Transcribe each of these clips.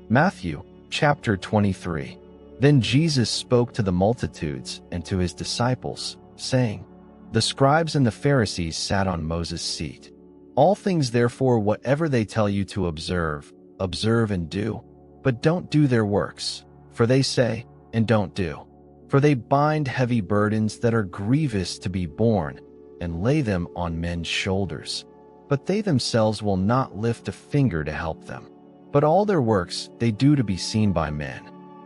Matthew chapter 23. Then Jesus spoke to the multitudes and to his disciples, saying, The scribes and the Pharisees sat on Moses' seat. All things therefore whatever they tell you to observe, observe and do, but don't do their works, for they say, and don't do. For they bind heavy burdens that are grievous to be borne, and lay them on men's shoulders. But they themselves will not lift a finger to help them. But all their works they do to be seen by men.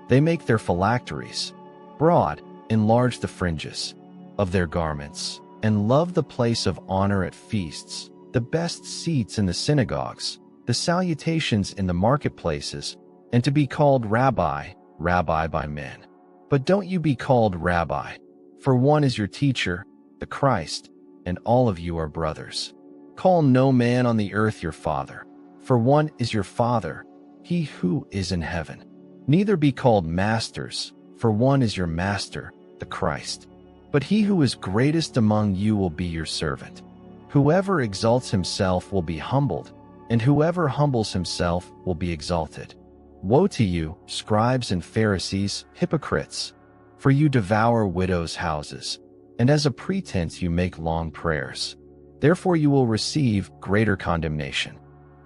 They make their phylacteries broad, enlarge the fringes of their garments, and love the place of honor at feasts, the best seats in the synagogues, the salutations in the marketplaces, and to be called Rabbi, Rabbi by men. But don't you be called Rabbi, for one is your teacher, the Christ, and all of you are brothers. Call no man on the earth your father, for one is your Father, he who is in heaven. Neither be called masters, for one is your Master, the Christ. But he who is greatest among you will be your servant. Whoever exalts himself will be humbled, and whoever humbles himself will be exalted. Woe to you, scribes and Pharisees, hypocrites! For you devour widows' houses, and as a pretense you make long prayers. Therefore you will receive greater condemnation.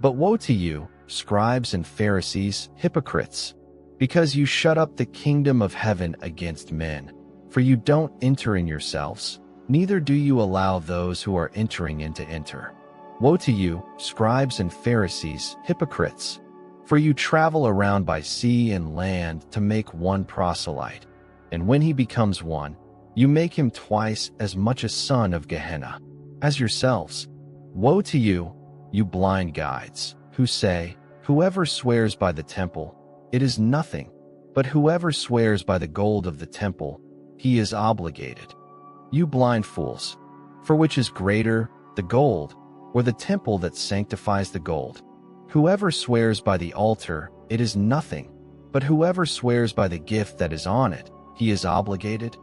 But woe to you, scribes and Pharisees, hypocrites! Because you shut up the kingdom of heaven against men. For you don't enter in yourselves, neither do you allow those who are entering in to enter. Woe to you, scribes and Pharisees, hypocrites! For you travel around by sea and land to make one proselyte, and when he becomes one, you make him twice as much a son of Gehenna as yourselves. Woe to you, you blind guides, who say, Whoever swears by the temple, it is nothing, but whoever swears by the gold of the temple, he is obligated. You blind fools, for which is greater, the gold, or the temple that sanctifies the gold? Whoever swears by the altar, it is nothing, but whoever swears by the gift that is on it, he is obligated.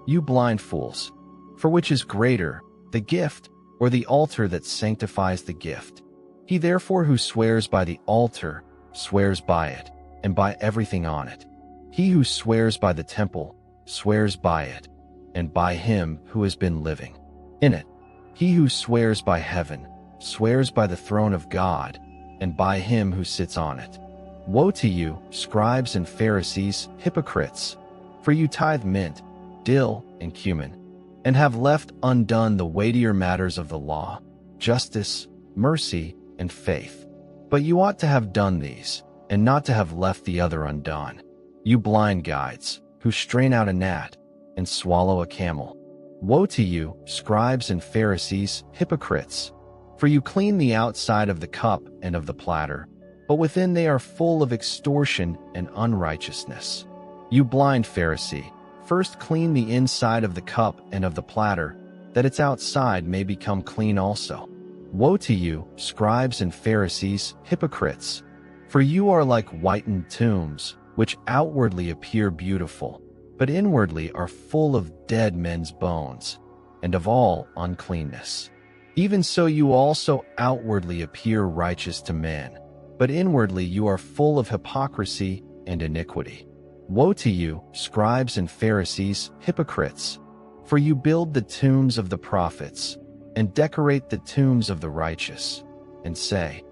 You blind fools, for which is greater, the gift, or the altar that sanctifies the gift? He therefore who swears by the altar, swears by it, and by everything on it. He who swears by the temple, swears by it, and by him who has been living in it. He who swears by heaven, swears by the throne of God, and by him who sits on it. Woe to you, scribes and Pharisees, hypocrites! For you tithe mint, dill, and cumin, and have left undone the weightier matters of the law, justice, mercy, and faith. But you ought to have done these, and not to have left the other undone. You blind guides, who strain out a gnat and swallow a camel. Woe to you, scribes and Pharisees, hypocrites! For you clean the outside of the cup and of the platter, but within they are full of extortion and unrighteousness. You blind Pharisee, first clean the inside of the cup and of the platter, that its outside may become clean also. Woe to you, scribes and Pharisees, hypocrites! For you are like whitened tombs, which outwardly appear beautiful, but inwardly are full of dead men's bones, and of all uncleanness. Even so you also outwardly appear righteous to men, but inwardly you are full of hypocrisy and iniquity. Woe to you, scribes and Pharisees, hypocrites! For you build the tombs of the prophets, and decorate the tombs of the righteous, and say,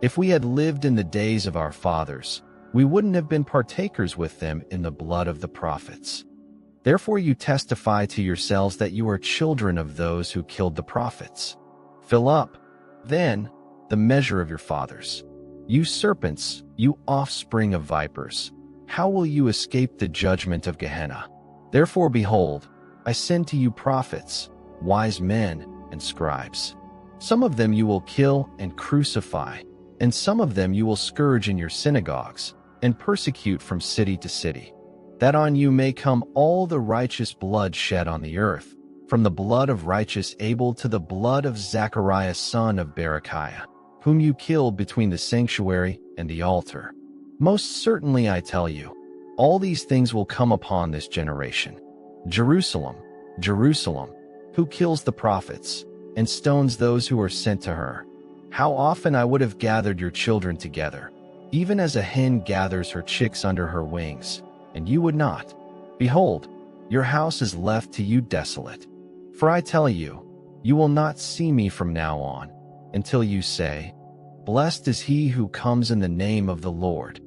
If we had lived in the days of our fathers, we wouldn't have been partakers with them in the blood of the prophets. Therefore you testify to yourselves that you are children of those who killed the prophets. Fill up, then, the measure of your fathers. You serpents, you offspring of vipers, how will you escape the judgment of Gehenna? Therefore behold, I send to you prophets, wise men, and scribes. Some of them you will kill and crucify, and some of them you will scourge in your synagogues, and persecute from city to city, that on you may come all the righteous blood shed on the earth, from the blood of righteous Abel to the blood of Zacharias son of Berechiah, whom you killed between the sanctuary and the altar. Most certainly I tell you, all these things will come upon this generation. Jerusalem, Jerusalem, who kills the prophets, and stones those who are sent to her. How often I would have gathered your children together, even as a hen gathers her chicks under her wings, and you would not. Behold, your house is left to you desolate. For I tell you, you will not see me from now on, until you say, Blessed is he who comes in the name of the Lord.